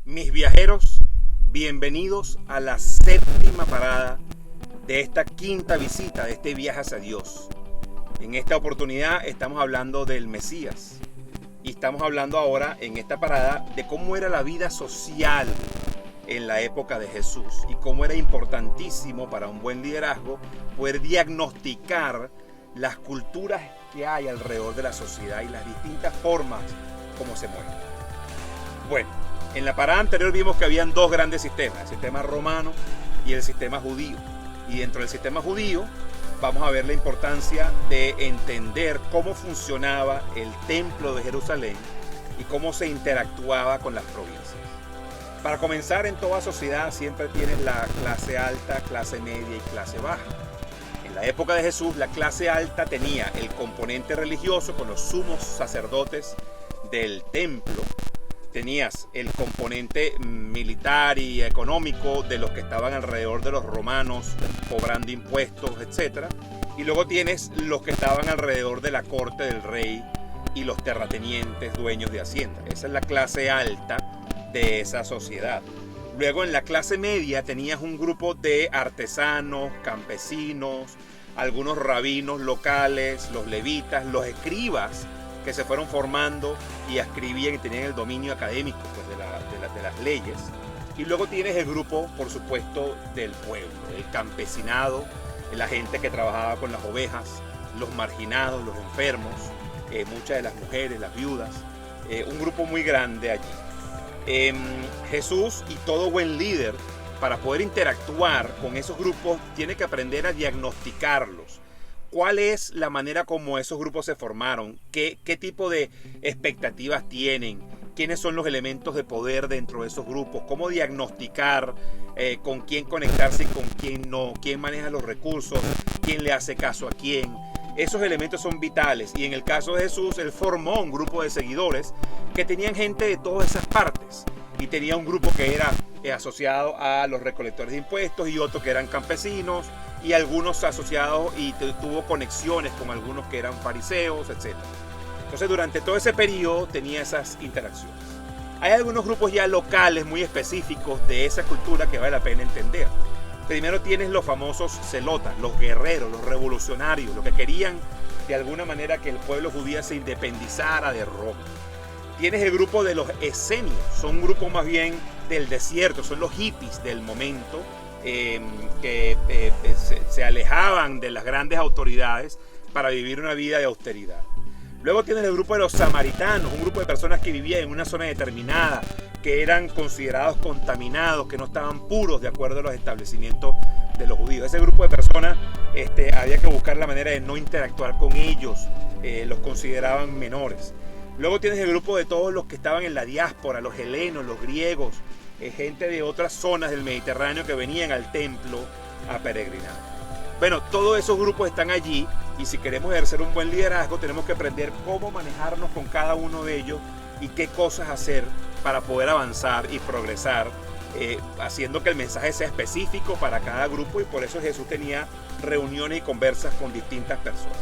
Mis viajeros, bienvenidos a la séptima parada de esta quinta visita, de este viaje hacia Dios. En esta oportunidad estamos hablando del Mesías y estamos hablando ahora en esta parada de cómo era la vida social en la época de Jesús y cómo era importantísimo para un buen liderazgo poder diagnosticar las culturas que hay alrededor de la sociedad y las distintas formas como se mueven. Bueno, en la parada anterior vimos que habían dos grandes sistemas, el sistema romano y el sistema judío. Y dentro del sistema judío vamos a ver la importancia de entender cómo funcionaba el templo de Jerusalén y cómo se interactuaba con las provincias. Para comenzar, en toda sociedad siempre tienes la clase alta, clase media y clase baja. En la época de Jesús, la clase alta tenía el componente religioso con los sumos sacerdotes del templo. Tenías el componente militar y económico de los que estaban alrededor de los romanos, cobrando impuestos, etc. Y luego tienes los que estaban alrededor de la corte del rey y los terratenientes, dueños de hacienda. Esa es la clase alta de esa sociedad. Luego en la clase media tenías un grupo de artesanos, campesinos, algunos rabinos locales, los levitas, los escribas, que se fueron formando y escribían y tenían el dominio académico pues, de las leyes. Y luego tienes el grupo, por supuesto, del pueblo, el campesinado, la gente que trabajaba con las ovejas, los marginados, los enfermos, muchas de las mujeres, las viudas, un grupo muy grande allí. Jesús y todo buen líder, para poder interactuar con esos grupos, tiene que aprender a diagnosticarlos. ¿Cuál es la manera como esos grupos se formaron? ¿Qué tipo de expectativas tienen? ¿Quiénes son los elementos de poder dentro de esos grupos? ¿Cómo diagnosticar con quién conectarse y con quién no? ¿Quién maneja los recursos? ¿Quién le hace caso a quién? Esos elementos son vitales. Y en el caso de Jesús, él formó un grupo de seguidores que tenían gente de todas esas partes. Y tenía un grupo que era asociado a los recolectores de impuestos y otro que eran campesinos y algunos asociados y tuvo conexiones con algunos que eran fariseos, etc. Entonces durante todo ese periodo tenía esas interacciones. Hay algunos grupos ya locales muy específicos de esa cultura que vale la pena entender. Primero tienes los famosos celotas, los guerreros, los revolucionarios, los que querían de alguna manera que el pueblo judío se independizara de Roma. Tienes el grupo de los esenios, son un grupo más bien del desierto, son los hippies del momento que se alejaban de las grandes autoridades para vivir una vida de austeridad. Luego tienes el grupo de los samaritanos, un grupo de personas que vivían en una zona determinada, que eran considerados contaminados, que no estaban puros de acuerdo a los establecimientos de los judíos. Ese grupo de personas había que buscar la manera de no interactuar con ellos, los consideraban menores. Luego tienes el grupo de todos los que estaban en la diáspora, los helenos, los griegos, gente de otras zonas del Mediterráneo que venían al templo a peregrinar. Bueno, todos esos grupos están allí y si queremos ejercer un buen liderazgo tenemos que aprender cómo manejarnos con cada uno de ellos y qué cosas hacer para poder avanzar y progresar, haciendo que el mensaje sea específico para cada grupo y por eso Jesús tenía reuniones y conversas con distintas personas.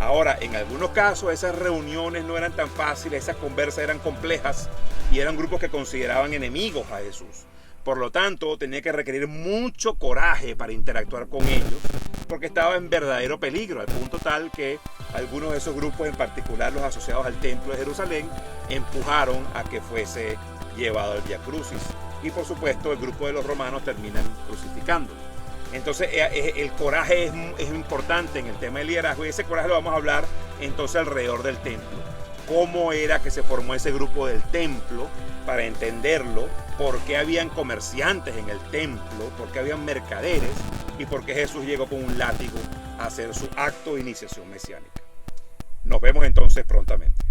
Ahora, en algunos casos esas reuniones no eran tan fáciles, esas conversas eran complejas y eran grupos que consideraban enemigos a Jesús. Por lo tanto, tenía que requerir mucho coraje para interactuar con ellos porque estaba en verdadero peligro, al punto tal que algunos de esos grupos, en particular los asociados al templo de Jerusalén, empujaron a que fuese llevado al Vía Crucis. Y por supuesto, el grupo de los romanos terminan crucificándolo. Entonces el coraje es importante en el tema del liderazgo y ese coraje lo vamos a hablar entonces alrededor del templo. Cómo era que se formó ese grupo del templo para entenderlo, por qué habían comerciantes en el templo, por qué habían mercaderes y por qué Jesús llegó con un látigo a hacer su acto de iniciación mesiánica. Nos vemos entonces prontamente.